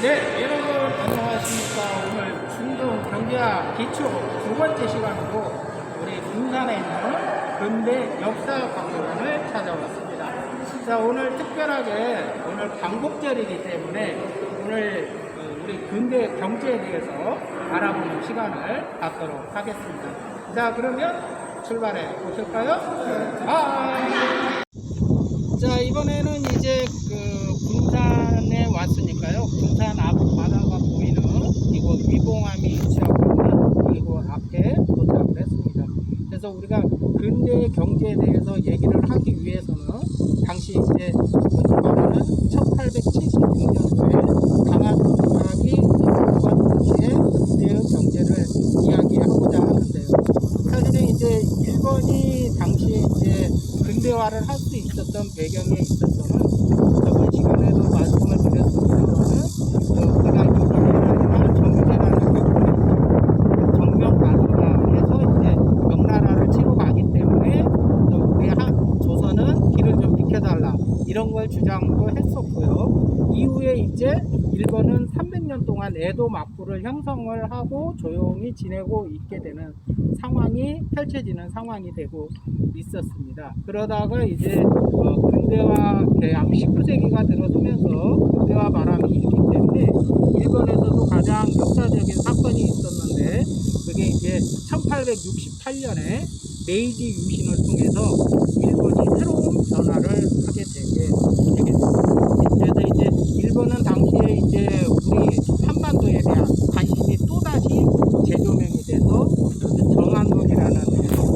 네, 여러분 안녕하십니까. 오늘 중등 경제학 기초 두 번째 시간으로 우리 군산에 있는 근대 역사 박물관을 찾아왔습니다. 자, 오늘 특별하게 오늘 광복절이기 때문에 오늘 우리 근대 경제에 대해서 알아보는 시간을 갖도록 하겠습니다. 자, 그러면 출발해 보실까요? 자, 이번에는 이제 군산에 왔으니까요. 군산 앞바다가 보이는 이곳 위봉암이 위치하고 있는 이곳 앞에 도착을 했습니다. 그래서 우리가 근대 경제에 대해서 얘기를 하기 위해서는 당시 이제 흔히 말하는 1876년도에 강화도 조약이 일본 당시에 근대의 경제를 이야기하고자 하는데요. 사실은 이제 일본이 당시에 이제 근대화를 할 수 있었던 배경에 있어서는 저번 시간에도 말씀을 드렸습니다만은 우리가 이민이나 정유재라는 경우에 정명나라에서 이제 명나라를 치러 가기 때문에 우리 조선은 길을 좀 비켜달라 이런 걸 주장도 했었고요. 이후에 이제 일본은 300년 동안 에도 막부를 형성을 하고 조용히 지내고 있게 되는 상황이 펼쳐지는 상황이 되고 있었습니다. 그러다가 이제 근대화 개항 19세기가 들어서면서 근대화 바람이 있기 때문에 일본에서도 가장 역사적인 사건이 있었는데 그게 이제 1868년에 메이지 유신을 통해서 일본이 새로운 변화를 하게 되겠습니다. 그래서 이제 일본은 당시에 이제 우리 한반도에 대한 관심이 또다시 재조명이 돼서 정한론이라는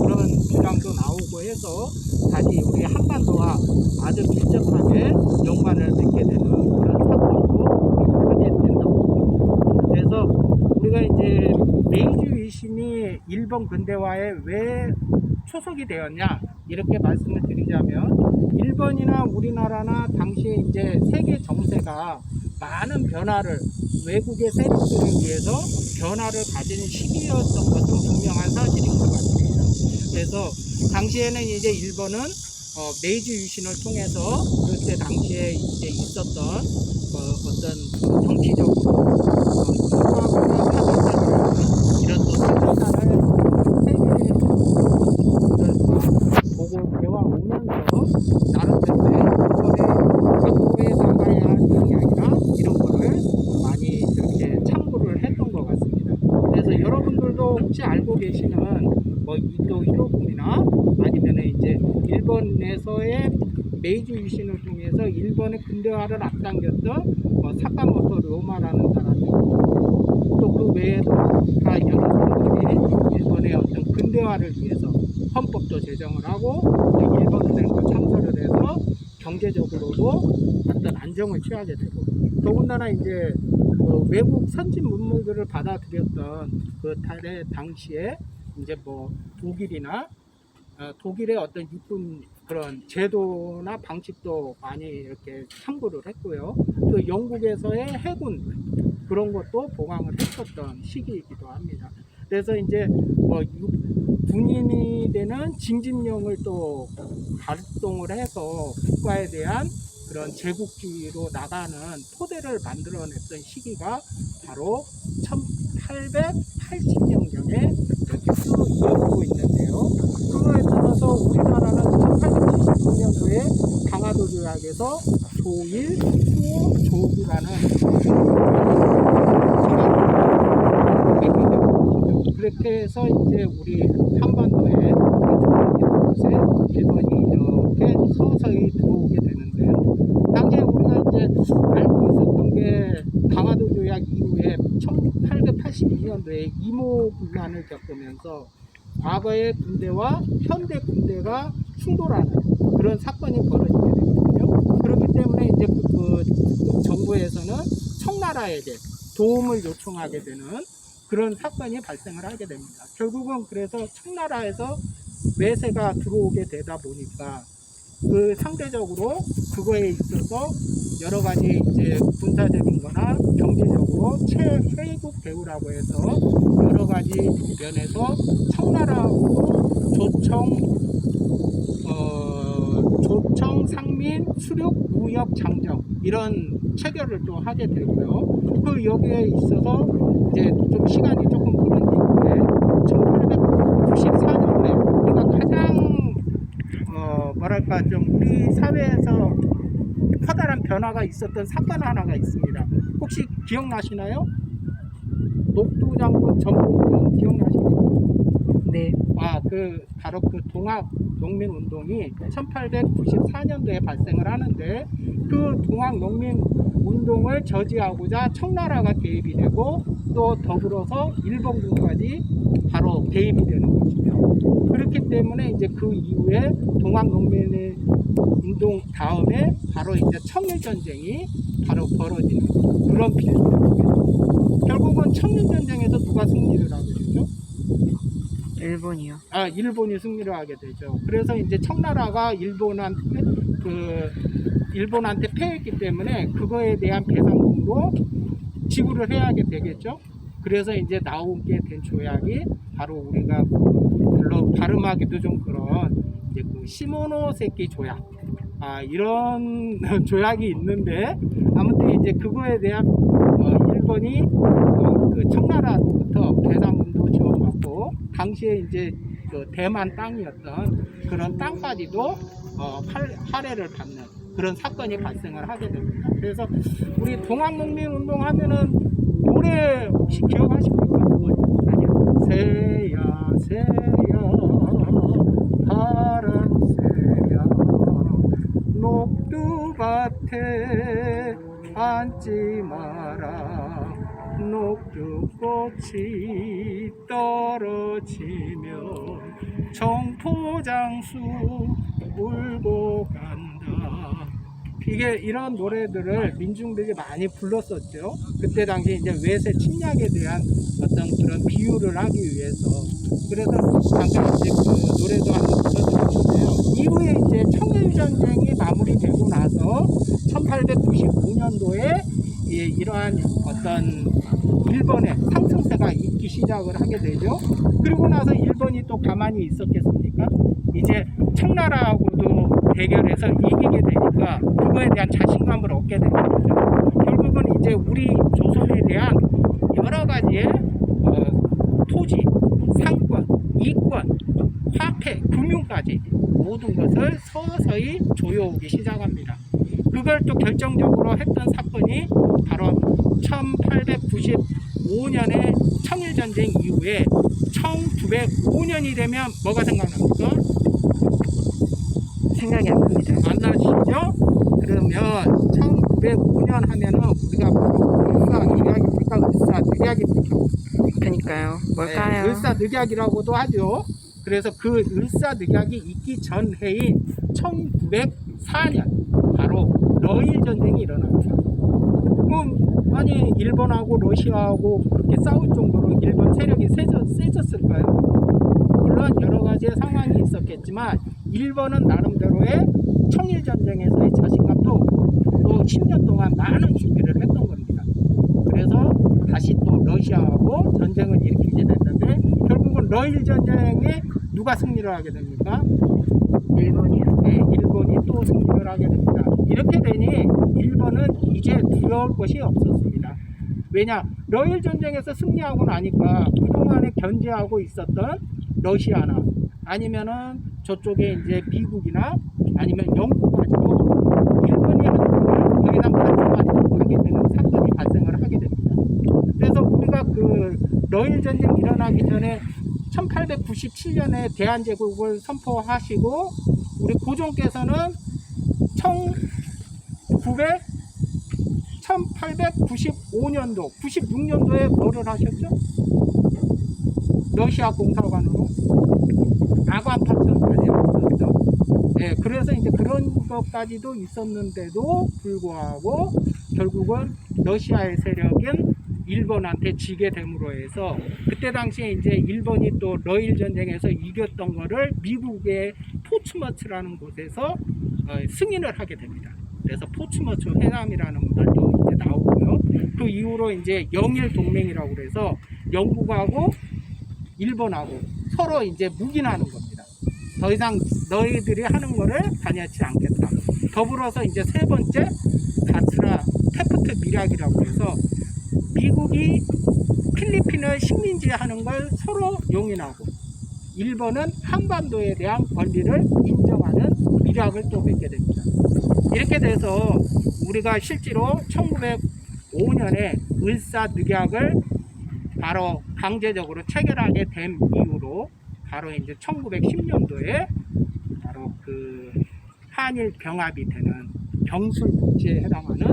그런 주장도 나오고 해서 다시 우리 한반도와 아주 밀접하게 연관을 맺게 되는 그런 사건으로 하게 된다고 봅니다. 그래서 우리가 이제 메이지 유신이 일본 근대화에 왜 초석이 되었냐 이렇게 말씀을 드리자면 일본이나 우리나라나 당시에 이제 세계 정세가 많은 변화를 외국의 세력들을 위해서 변화를 가지는 시기였던 것은 분명한 사실인 것 같습니다. 그래서 당시에는 이제 일본은 메이지 유신을 통해서 그때 당시에 이제 있었던 어떤 정치적으로 유학이나 사회적인 이런 또 생산을 보고 배워오면서 나름대로의 앞으로의 나가야 할 방향이나 이런 거를 많이 이렇게 참고를 했던 것 같습니다. 그래서 여러분들도 혹시 알고 계시는 이토 히로부미나 아니면 이제 일본에서의 메이지 유신을 통해서 일본의 근대화를 앞당겼던 사카모토 료마라는 사람이 또 그 외에도 다 여러 사람들이 일본의 어떤 근대화를 위해서 헌법도 제정을 하고 일본은행도 창설을 해서 경제적으로도 어떤 안정을 취하게 되고 더군다나 이제 외국 선진 문물들을 받아들였던 그 당시에 이제 독일의 어떤 육군 그런 제도나 방식도 많이 이렇게 참고를 했고요. 또 영국에서의 해군 그런 것도 보강을 했었던 시기이기도 합니다. 그래서 이제 군인이 되는 징집령을 또 발동을 해서 국가에 대한 그런 제국주의로 나가는 토대를 만들어냈던 시기가 바로 1880년경에 이렇게 쭉 이어지고 있는데요. 그거에 따라서 우리나라는 1879년도에 강화도 조약에서 조일, 수호, 조구라는 그렇게 해서 이제 우리 한반도에 곳에 일본이 이렇게 서서히 들어오게 되는데요. 당시에 우리가 이제 알고 있었던 게 강화도 조약 이후에 1882년도에 이모군란을 겪으면서 과거의 군대와 현대 군대가 충돌하는 그런 사건이 벌어지게 되거든요. 그렇기 때문에 이제 그 정부에서는 청나라에게 도움을 요청하게 되는 그런 사건이 발생을 하게 됩니다. 결국은 그래서 청나라에서 외세가 들어오게 되다 보니까 그 상대적으로 그거에 있어서 여러 가지 이제 군사적인 거나 경제적으로 최혜국 대우라고 해서 여러 가지 면에서 청나라하고도 조청, 상민, 수륙, 무역 장정 이런 체결을 또 하게 되고요. 그 여기에 있어서 이제 좀 시간이 조금 흐른 뒤에 1894년도에 우리가 가장 뭐랄까 좀 우리 사회에서 커다란 변화가 있었던 사건 하나가 있습니다. 혹시 기억나시나요? 녹두장군 전봉동 기억나십니까? 네. 바로 그 동학 농민 운동이 1894년도에 발생을 하는데 그 동학 농민 운동을 저지하고자 청나라가 개입이 되고 또 더불어서 일본군까지 바로 개입이 되는 것이죠. 그렇기 때문에 이제 그 이후에 동학 농민의 운동 다음에 바로 이제 청일전쟁이 바로 벌어지는 그런 빌미입니다. 결국은 청일전쟁에서 누가 승리를 하게 되죠? 일본이요. 일본이 승리를 하게 되죠. 그래서 이제 청나라가 일본한테 패했기 때문에 그거에 대한 배상금으로 지불을 해야 하게 되겠죠. 그래서 이제 나오게 된 조약이 바로 우리가 별로 발음하기도 좀 그런 이제 그 시모노세키 조약. 이런 조약이 있는데 아무튼 이제 그거에 대한 일본이 그 청나라로부터 배상금도 지원받고 당시에 이제 그 대만 땅이었던 그런 땅까지도 할애를 받는 그런 사건이 발생을 하게 됩니다. 그래서 우리 동학농민운동 하면은 노래 혹시 기억하십니까? 아니요. 새야 새야 파란새야 녹두밭에 앉지 마라 녹두꽃이 떨어지면 청포장수 울고 간다. 이게 이런 노래들을 민중들이 많이 불렀었죠. 그때 당시 이제 외세 침략에 대한 어떤 그런 비유를 하기 위해서. 그래서 잠깐 이제 그 노래도 한번 불러드렸는데요. 이후에 이제 청일전쟁이 마무리되고 나서 1895년도에 이러한 어떤 일본의 상승세가 있기 시작을 하게 되죠. 그리고 나서 일본이 또 가만히 있었겠습니까? 이제 청나라하고도 대결해서 이기게 되니까 그거에 대한 자신감을 얻게 되는 거죠. 결국은 이제 우리 조선에 대한 여러 가지의 토지, 상권, 이권, 화폐, 금융까지 모든 것을 서서히 조여오기 시작합니다. 그걸 또 결정적으로 했던 사건이 바로 1895년의 청일전쟁 이후에 1905년이 되면 뭐가 생각납니까? 생각이 안 납니다. 안 나시죠? 그러면 1905년 하면은 우리가 을사늑약입니까? 을사늑약입니까? 그러니까요. 뭘까요? 네, 을사늑약이라고도 하죠. 그래서 그 을사늑약이 있기 전 해인 1904년 바로 러일 전쟁이 일어납니다. 아니 일본하고 러시아하고 그렇게 싸울 정도로 일본 세력이 세졌을까요? 물론 여러 가지의 상황이 있었겠지만 일본은 나름대로의 청일전쟁에서의 자신감도 또 10년 동안 많은 준비를 했던 겁니다. 그래서 다시 또 러시아하고 전쟁을 일으키게 됐는데 결국은 러일 전쟁에 누가 승리를 하게 됩니까? 일본이요. 네, 일본이 또 승리를 하게 됩니다. 이렇게 되니 일본은 이제 두려울 것이 없었습니다. 왜냐? 러일 전쟁에서 승리하고 나니까 그동안에 견제하고 있었던 러시아나 아니면은 저쪽에 이제 미국이나 아니면 영국까지도 일본이 하는 걸 더 이상 반성하지 못하게 되는 사건이 발생을 하게 됩니다. 그래서 우리가 그 러일 전쟁 일어나기 전에 1897년에 대한제국을 선포하시고 우리 고종께서는 1895년도, 96년도에 뭐를 하셨죠? 러시아 공사관으로 아관파천까지 했었죠. 네, 그래서 이제 그런 것까지도 있었는데도 불구하고 결국은 러시아의 세력은 일본한테 지게 됨으로 해서 그때 당시에 이제 일본이 또 러일 전쟁에서 이겼던 거를 미국의 포츠머츠라는 곳에서 승인을 하게 됩니다. 그래서 포츠머츠 회담이라는 말도 이제 나오고요. 그 이후로 이제 영일 동맹이라고 그래서 영국하고 일본하고 서로 이제 묵인하는 겁니다. 더 이상 너희들이 하는 거를 단연치 않겠다. 더불어서 이제 세 번째 가츠라 테프트 미락이라고 해서 미국이 필리핀을 식민지 하는 걸 서로 용인하고 일본은 한반도에 대한 권리를 인정하는 미락을 또 맺게 됩니다. 이렇게 돼서 우리가 실제로 1905년에 을사늑약을 바로 강제적으로 체결하게 된 이후로 바로 이제 1910년도에 바로 그 한일 병합이 되는 경술복지에 해당하는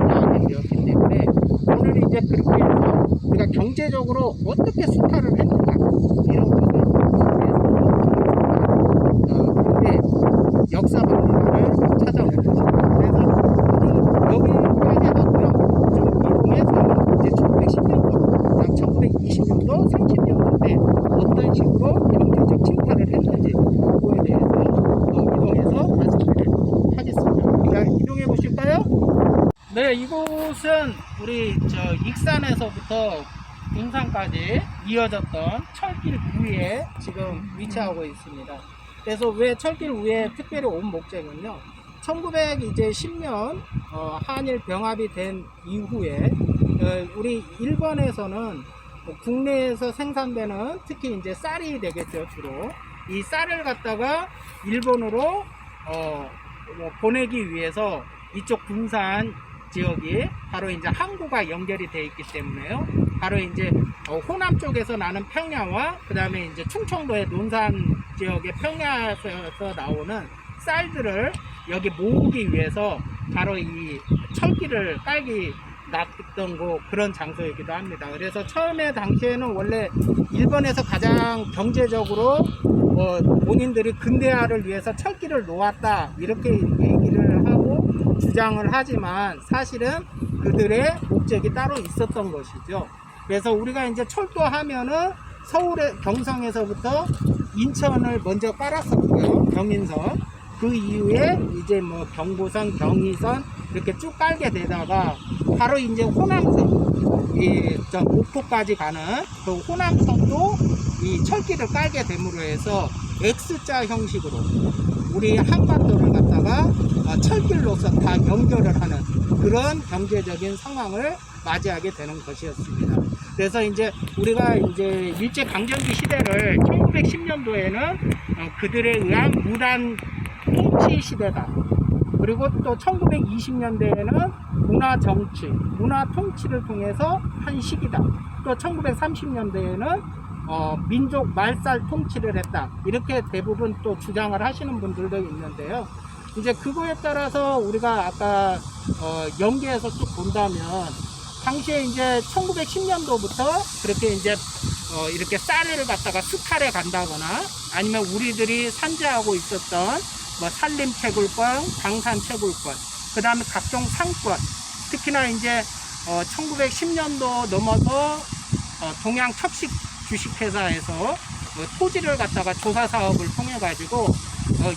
하게 되었기 때문에 오늘 이제 그렇게 해서 우리가 경제적으로 어떻게 수탈을 했는가 이런 것을 근데 역사 박물관을 찾아온 것입니다. 그래서 오늘 여기까지 하고요. 좀 이동해서 이제 1910년도, 1920년도, 30년도 때 어떤 식으로 경제적 침탈을 했는지 그거에 대해서 이동해서 말씀을 하겠습니다. 자, 이동해 보실까요? 네, 이곳은 우리 익산에서부터 군산까지 이어졌던 철길 위에 지금 위치하고 있습니다. 그래서 왜 철길 위에 특별히 온 목적은요, 1910년 한일 병합이 된 이후에 우리 일본에서는 국내에서 생산되는 특히 이제 쌀이 되겠죠. 주로 이 쌀을 갖다가 일본으로 보내기 위해서 이쪽 군산 지역이 바로 이제 항구가 연결이 되어 있기 때문에요. 바로 이제 호남 쪽에서 나는 평야와 그 다음에 이제 충청도의 논산 지역의 평야에서 나오는 쌀들을 여기 모으기 위해서 바로 이 철길을 깔기 놨던 그런 장소이기도 합니다. 그래서 처음에 당시에는 원래 일본에서 가장 경제적으로 본인들이 근대화를 위해서 철길을 놓았다 이렇게 얘기를 하고 주장을 하지만 사실은 그들의 목적이 따로 있었던 것이죠. 그래서 우리가 이제 철도하면은 서울의 경성에서부터 인천을 먼저 깔았었고요. 경인선. 그 이후에 이제 뭐 경부선, 경의선 이렇게 쭉 깔게 되다가 바로 이제 호남선, 목포까지 가는 그 호남선도 이 철길을 깔게 됨으로 해서 X자 형식으로 우리 한반도를 갖다가 철길로서 다 연결을 하는 그런 경제적인 상황을 맞이하게 되는 것이었습니다. 그래서 이제 우리가 이제 일제 강점기 시대를 1910년도에는 그들에 의한 무단 통치 시대다. 그리고 또 1920년대에는 문화 정치, 문화 통치를 통해서 한 시기다. 또 1930년대에는 민족 말살 통치를 했다. 이렇게 대부분 또 주장을 하시는 분들도 있는데요. 이제 그거에 따라서 우리가 아까 연계해서 쭉 본다면 당시에 이제 1910년도부터 그렇게 이제 이렇게 쌀을 갖다가 수탈해 간다거나 아니면 우리들이 산재하고 있었던 뭐 산림 채굴권, 방산 채굴권, 그 다음에 각종 상권, 특히나 이제 1910년도 넘어서 동양 첩식 주식회사에서 토지를 갖다가 조사 사업을 통해 가지고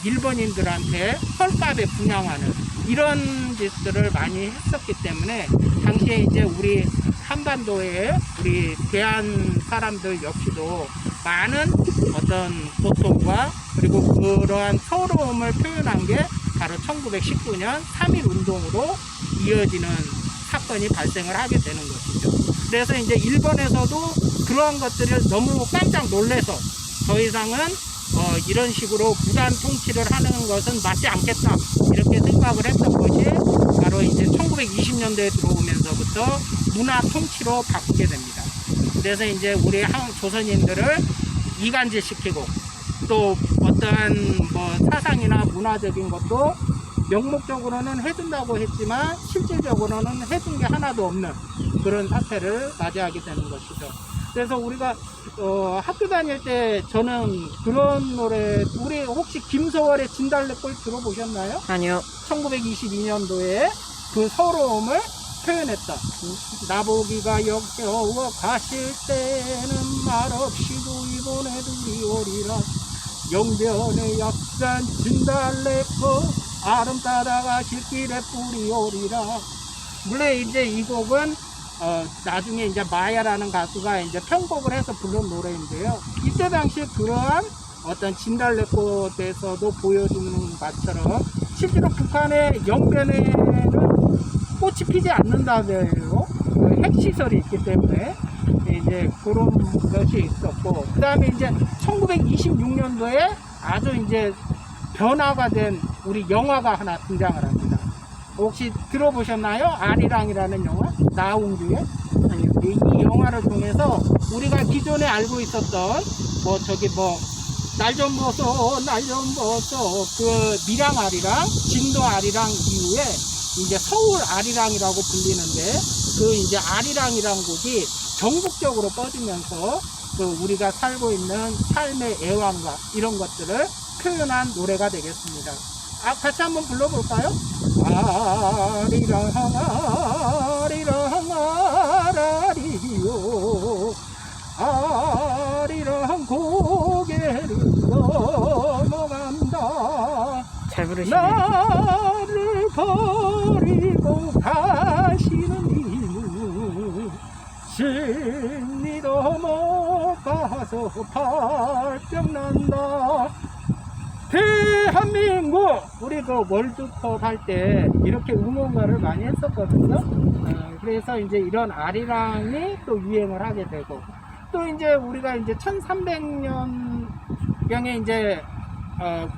일본인들한테 헐값에 분양하는 이런 짓들을 많이 했었기 때문에 당시에 이제 우리 한반도에 우리 대한 사람들 역시도 많은 어떤 고통과 그리고 그러한 서러움을 표현한 게 바로 1919년 3.1 운동으로 이어지는 사건이 발생을 하게 되는 것이죠. 그래서 이제 일본에서도 그러한 것들을 너무 깜짝 놀래서 더 이상은 이런 식으로 무단 통치를 하는 것은 맞지 않겠다 이렇게 생각을 했던 것이 바로 이제 1920년대에 들어오면서부터 문화 통치로 바꾸게 됩니다. 그래서 이제 우리 조선인들을 이간질시키고 또 어떠한 뭐 사상이나 문화적인 것도 명목적으로는 해준다고 했지만 실질적으로는 해준 게 하나도 없는 그런 사태를 맞이하게 되는 것이죠. 그래서 우리가 학교 다닐 때 저는 그런 노래, 우리 혹시 김소월의 진달래꽃 들어보셨나요? 아니요. 1922년도에 그 서러움을 표현했다. 나보기가 역겨워 가실 때는 말없이도 이번에 들이오리라. 영변의 약산 진달래꽃 아름 따다가 길길에 뿌리오리라. 물론 이제 이 곡은 나중에 이제 마야라는 가수가 이제 편곡을 해서 부른 노래인데요. 이때 당시 그러한 어떤 진달래꽃에서도 보여주는 것처럼 실제로 북한의 영변에는 꽃이 피지 않는다며요. 핵시설이 있기 때문에 이제 그런 것이 있었고, 그 다음에 이제 1926년도에 아주 이제 변화가 된 우리 영화가 하나 등장을 합니다. 혹시 들어보셨나요? 아리랑이라는 영화? 나홍규의? 아니요. 이 영화를 통해서 우리가 기존에 알고 있었던 날 좀 보소 그 밀양 아리랑, 진도 아리랑 이후에 이제 서울 아리랑이라고 불리는데, 그 이제 아리랑이란 곡이 전국적으로 뻗으면서 그 우리가 살고 있는 삶의 애환과 이런 것들을 표현한 노래가 되겠습니다. 같이 한번 불러볼까요? 아리랑 아리랑 아라리요, 아리랑 고개를 넘어간다. 잘 부르시네. 나를 버리고 가시는 이는 진리도 못 가서 발병난다. 대한민국, 우리 그 월드컵 할 때 이렇게 응원가를 많이 했었거든요. 그래서 이제 이런 아리랑이 또 유행을 하게 되고, 또 이제 우리가 이제 1300년경에 이제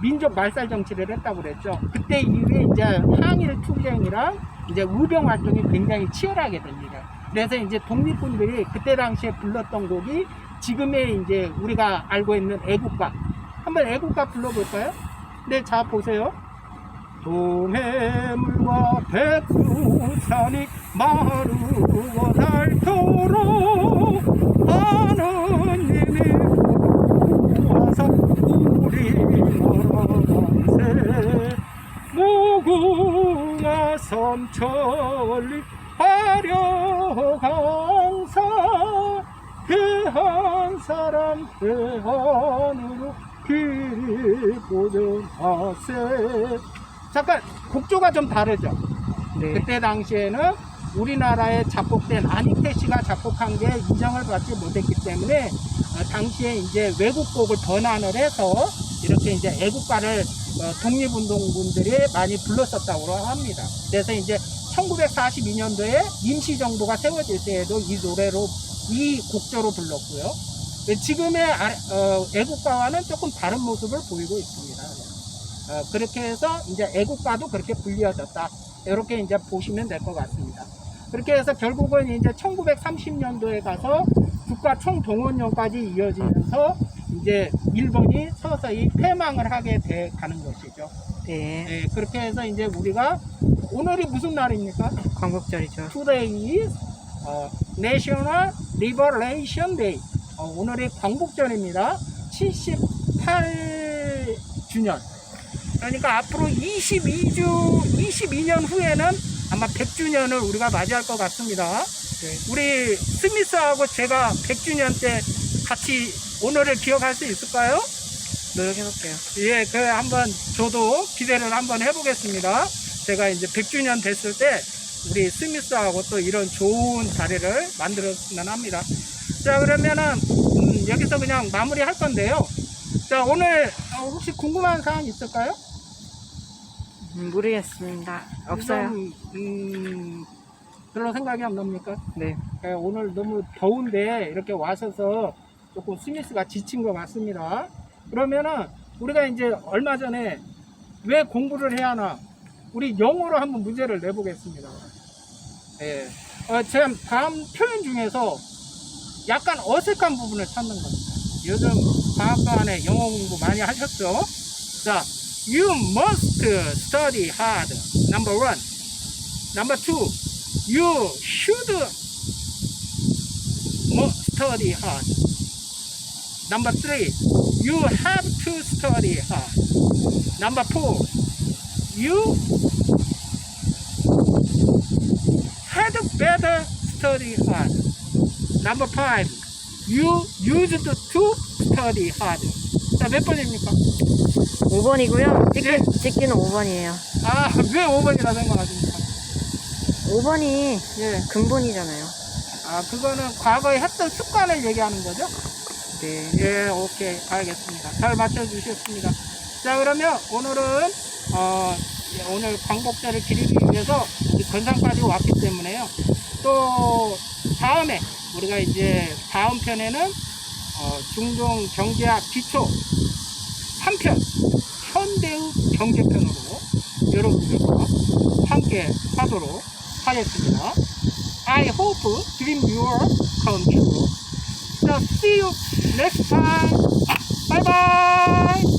민족 말살 정치를 했다고 그랬죠. 그때 이후에 이제 항일 투쟁이랑 이제 의병 활동이 굉장히 치열하게 됩니다. 그래서 이제 독립군들이 그때 당시에 불렀던 곡이 지금의 이제 우리가 알고 있는 애국가. 한번 애국가 불러볼까요? 네, 자 보세요. 동해물과 백두산이 마르고 닳도록 하느님이 와서 우리 멀어간세. 무궁화 섬천리 화려강사, 대한 사람 대한으로 길 보존하세. 잠깐, 곡조가 좀 다르죠? 네. 그때 당시에는 우리나라에 작곡된 안익태 씨가 작곡한 게 인정을 받지 못했기 때문에 당시에 이제 외국곡을 번안을 해서 이렇게 이제 애국가를 독립운동군들이 많이 불렀었다고 합니다. 그래서 이제 1942년도에 임시정부가 세워질 때에도 이 노래로, 이 곡조로 불렀고요. 지금의 애국가와는 조금 다른 모습을 보이고 있습니다. 그렇게 해서 이제 애국가도 그렇게 불리어졌다. 이렇게 이제 보시면 될 것 같습니다. 그렇게 해서 결국은 이제 1930년도에 가서 국가 총동원령까지 이어지면서 이제 일본이 서서히 패망을 하게 돼 가는 것이죠. 네. 네, 그렇게 해서 이제 우리가 오늘이 무슨 날입니까? 광복절이죠. Today is National Liberation Day. 오늘이 광복절입니다. 78주년. 그러니까 앞으로 22년 후에는 아마 100주년을 우리가 맞이할 것 같습니다. 네. 우리 스미스하고 제가 100주년 때 같이 오늘을 기억할 수 있을까요? 노력해볼게요. 예, 그 한번 저도 기대를 한번 해보겠습니다. 제가 이제 100주년 됐을 때 우리 스미스하고 또 이런 좋은 자리를 만들었으면 합니다. 자, 그러면은 여기서 그냥 마무리 할 건데요. 자, 오늘 혹시 궁금한 사항 있을까요? 모르겠습니다. 없어요. 별로 생각이 안 납니까? 네. 오늘 너무 더운데 이렇게 와서서 조금 스미스가 지친 것 같습니다. 그러면은 우리가 이제 얼마 전에 왜 공부를 해야 하나, 우리 영어로 한번 문제를 내보겠습니다. 예. 제가 다음 표현 중에서 약간 어색한 부분을 찾는 겁니다. 요즘 방학간에 영어 공부 많이 하셨죠? 자, you must study hard. Number one. Number two, you should study hard. Number three, you have to study hard. Number four, you had better study hard. Number five, you used to study hard. 자, 몇 번입니까? 5번이고요. 찍기는 5번이에요. 아, 왜 5번이라 생각하십니까? 5번이 예. 근본이잖아요. 아, 그거는 과거에 했던 습관을 얘기하는 거죠? 네, 예, 오케이, 알겠습니다. 잘 맞춰주셨습니다. 자, 그러면 오늘은, 오늘 광복절을 기리기 위해서 우리 건산까지 왔기 때문에요. 또, 다음에, 우리가 이제 다음 편에는, 중동 경제학 기초 3편, 현대의 경제편으로 여러분들과 함께 하도록 하겠습니다. I hope dream your come true. So see you next time. Bye bye.